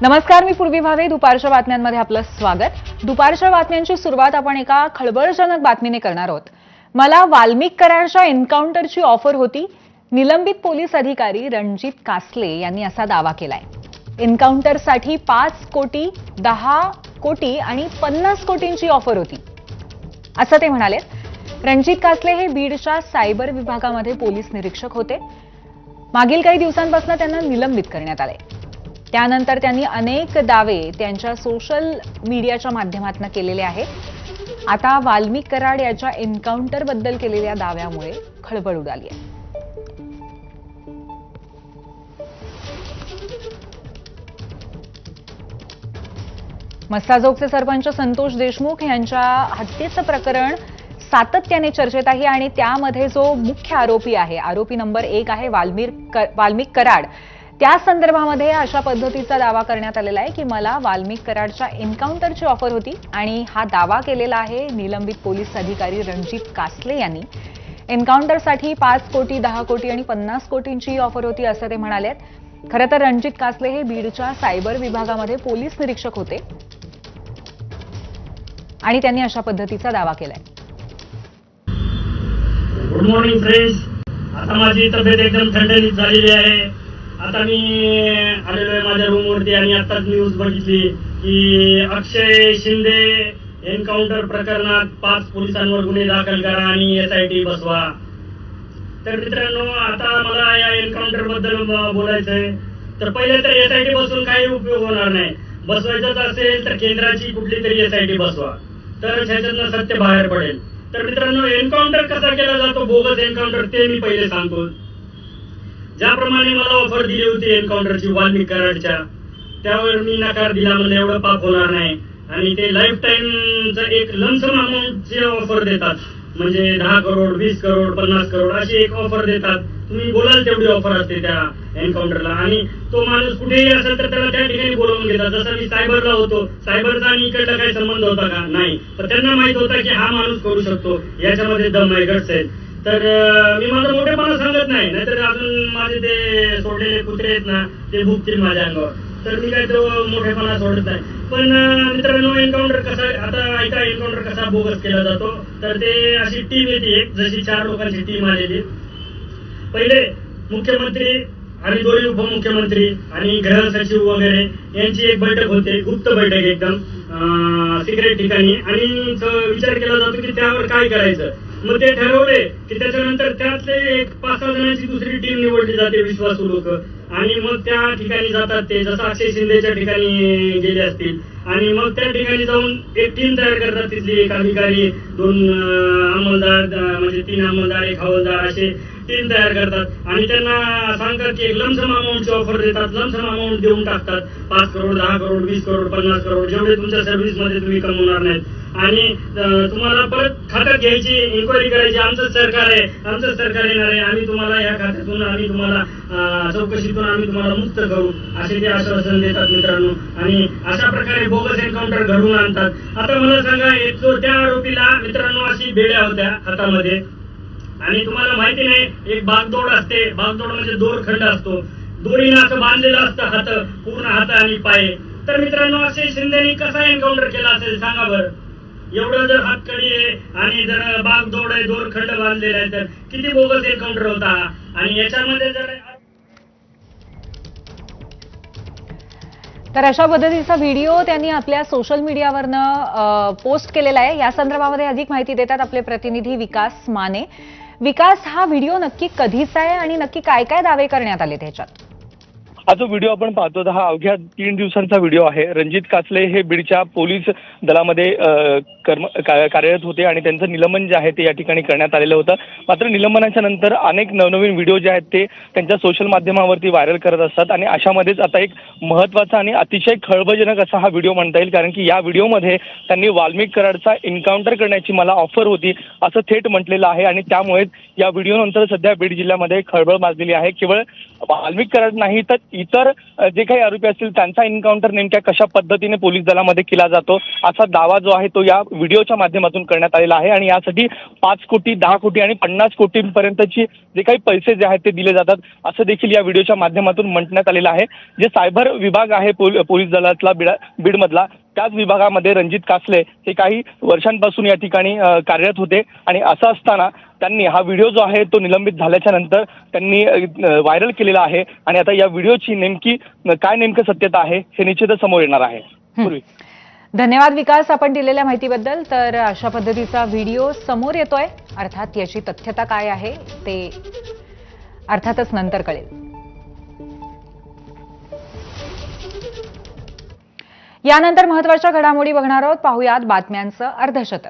नमस्कार, मी पूर्वी भावे. दुपारच्या बातम्यांमध्ये आपलं स्वागत. दुपारच्या बातम्यांची सुरुवात आपण एका खळबळजनक बातमीने करणार आहोत. मला वाल्मिक कराडच्या एन्काउंटरची ऑफर होती. निलंबित पोलीस अधिकारी रणजित कासले यांनी असा दावा केलाय. एन्काउंटरसाठी 5 कोटी, 10 कोटी आणि 50 कोटींची ऑफर होती असं ते म्हणाले. रणजित कासले हे बीडच्या सायबर विभागामध्ये पोलीस निरीक्षक होते. मागील काही दिवसांपासून त्यांना निलंबित करण्यात आले. त्यानंतर त्यांनी अनेक दावे त्यांच्या सोशल मीडियाच्या माध्यमातून केलेले आहेत. आता वाल्मिक कराड याच्या एन्काउंटरबद्दल केलेल्या दाव्यामुळे खळबळ उडाली आहे. मस्साजोगचे सरपंच संतोष देशमुख यांच्या हत्येचं प्रकरण सातत्याने चर्चेत आहे आणि त्यामध्ये जो मुख्य आरोपी आहे, आरोपी नंबर 1 आहे वाल्मिक कराड, त्या संदर्भामध्ये अशा पद्धतीचा दावा करण्यात आलेला आहे की मला वाल्मिक कराडच्या एन्काउंटरची ऑफर होती आणि हा दावा केलेला आहे निलंबित पोलीस अधिकारी रणजित कासले यांनी. एन्काउंटरसाठी 5 कोटी, 10 कोटी आणि 50 कोटींची ऑफर होती असं ते म्हणाले. खरं तर रणजित कासले हे बीडच्या सायबर विभागामध्ये पोलीस निरीक्षक होते आणि त्यांनी अशा पद्धतीचा दावा केलाय. Good morning friends. आता माझी तब्येत एकदम थंडणीत झालेली आहे. आता मी आलेलो आहे माझ्या रूमवरती आणि आताच न्यूज बघितली की अक्षय शिंदे एन्काउंटर प्रकरणात 5 पोलिसांवर गुन्हे दाखल करा आणि SIT बसवा. तर मित्रांनो, आता मला या एन्काउंटर बद्दल बोलायचंय. तर पहिले तर SIT बसून काही उपयोग होणार नाही. बसवायचंच असेल तर केंद्राची कुठली तरी SIT बसवा, तर ह्याच्यातनं सत्य बाहेर पडेल. तर मित्रांनो, एन्काउंटर कसा केला जातो, बोगस एन्काउंटर, ते मी पहिले सांगतो. ज्याप्रमाणे मला ऑफर दिली होती एन्काउंटरची वाल्मिक कराडच्या, त्यावर मी नकार दिला. मला एवढं पाप होणार नाही आणि ते लाईफ टाईमचं एक लमसम अमाऊंटची ऑफर देतात. म्हणजे 10 करोड, 20 करोड, 50 करोड अशी एक ऑफर देतात. तुम्ही बोलाल तेवढी ऑफर असते त्या एन्काउंटरला. आणि तो माणूस कुठेही असेल तर त्याला त्या ठिकाणी बोलावून घेतात. जसं मी सायबरला होतो, सायबरचा आणि इकडला काही संबंध होता का? नाही. तर त्यांना माहित होता की हा माणूस करू शकतो, याच्यामध्ये दम आहे, गट्स आहेत. तर मी माझा मोठेपणा सांगत नाही, नाहीतर अजून माझे ते सोडलेले कुत्रे आहेत ना, ते भुकतील माझ्या अंगावर. तर मी काय तो मोठेपणा सोडत नाही. पण मित्रांनो, एन्काउंटर कसा, आता ऐका एन्काउंटर कसा बोगस केला जातो. तर ते अशी टीम येते, एक जशी 4 लोकांची टीम आलेली. पहिले मुख्यमंत्री आणि 2 उपमुख्यमंत्री आणि गृह सचिव वगैरे यांची एक बैठक होते, गुप्त बैठक, एकदम सिक्रेट ठिकाणी. आणि विचार केला जातो की त्यावर काय करायचं. मग ते ठरवले की त्याच्यानंतर त्यातले एक 5-6 जणांची दुसरी टीम निवडली जाते, विश्वासू लोक. आणि मग त्या ठिकाणी जातात ते, जसं अक्षय शिंदेच्या ठिकाणी गेले असतील. आणि मग त्या ठिकाणी जाऊन एक टीम तयार करतात. तिथली एक अधिकारी, 2 अंमलदार, म्हणजे 3 अंमलदार, 1 हवालदार, असे टीम तयार करतात. आणि त्यांना सांगतात की एक लमसम अमाऊंटची ऑफर देतात. लमसम अमाऊंट देऊन टाकतात. 5 करोड, 10 करोड, 20 करोड, 50 करोड, जेवढे तुमच्या सर्व्हिसमध्ये तुम्ही कमवणार नाहीत. आणि तुम्हाला परत खात्यात घ्यायची, इन्क्वायरी करायची. आमचंच सरकार आहे, आमचंच सरकार येणार आहे, आम्ही तुम्हाला या खात्यातून, आम्ही तुम्हाला चौकशीतून आम्ही तुम्हाला मुक्त करू, असे ते आश्वासन देतात मित्रांनो. आणि अशा प्रकारे बोगस एन्काउंटर घडवून आणतात. आता मला सांगा, त्या आरोपीला मित्रांनो अशी बेड्या होत्या हातामध्ये. आणि तुम्हाला माहिती नाही, एक बागदोड असते. बागदोड म्हणजे दोरखंड असतो, दोरीनं असं बांधलेलं असतं हात, पूर्ण हात आणि पाय. तर मित्रांनो, अक्षय शिंदेनी कसा एन्काउंटर केला असेल सांगा बरं. एवढं जर हातकडी आहे आणि जर बागदोड आहे, दोरखंड बांधलेला आहे, तर किती बोगस एन्काउंटर होता. आणि याच्यामध्ये जर तर अशा पद्धतीचा व्हिडिओ त्यांनी आपल्या सोशल मीडियावरनं पोस्ट केलेला आहे. या संदर्भामध्ये अधिक माहिती देतात आपले प्रतिनिधी विकास माने. विकास, हा व्हिडिओ नक्की कधीचा आहे आणि नक्की काय काय दावे करण्यात आले त्याच्यात? हा जो व्हिडिओ आपण पाहतो हा अवघ्या 3 दिवसांचा व्हिडिओ आहे. रणजित कासले हे बीडच्या पोलीस दलामध्ये कार्यरत होते आणि त्यांचं निलंबन जे आहे ते या ठिकाणी करण्यात आलेलं होतं. मात्र निलंबनाच्या नंतर अनेक नवनवीन व्हिडिओ जे आहेत ते त्यांच्या सोशल माध्यमावरती व्हायरल करत असतात. आणि अशामध्येच आता एक महत्त्वाचा आणि अतिशय खळबळजनक असा हा व्हिडिओ म्हणता येईल, कारण की या व्हिडिओमध्ये त्यांनी वाल्मिक कराडचा एन्काउंटर करण्याची मला ऑफर होती असं थेट म्हटलेलं आहे. आणि त्यामुळेच या व्हिडिओनंतर सध्या बीड जिल्ह्यामध्ये खळबळ माजलेली आहे. केवळ वाल्मिक कराड नाही तर इतर जे काही आरोपी असतील त्यांचा एन्काउंटर नेमक्या कशा पद्धतीने पोलीस दलामध्ये केला जातो असा दावा जो आहे तो या व्हिडिओच्या माध्यमातून करण्यात आलेला आहे आणि यासाठी 5 कोटी 10 कोटी आणि 50 कोटींपर्यंतची जे काही पैसे जे आहेत ते दिले जातात असं देखील या व्हिडिओच्या माध्यमातून म्हणण्यात आलेलं आहे. जे सायबर विभाग आहे पोलीस दलातला बीडमधला त्याच विभागामध्ये रणजित कासले हे काही वर्षांपासून या ठिकाणी कार्यरत होते आणि असं असताना त्यांनी हा व्हिडिओ जो आहे तो निलंबित झाल्याच्या नंतर त्यांनी व्हायरल केलेला आहे आणि आता या व्हिडिओची नेमकं सत्यता आहे हे निश्चितच समोर येणार आहे. पूर्वी धन्यवाद विकास, आपण दिलेल्या माहितीबद्दल. तर अशा पद्धतीचा व्हिडिओ समोर येतोय. अर्थात याची तथ्यता काय आहे ते अर्थातच नंतर कळेल. यानंतर महत्त्वाच्या घडामोडी बघणार आहोत. पाहुयात बातम्यांचं अर्धशतक.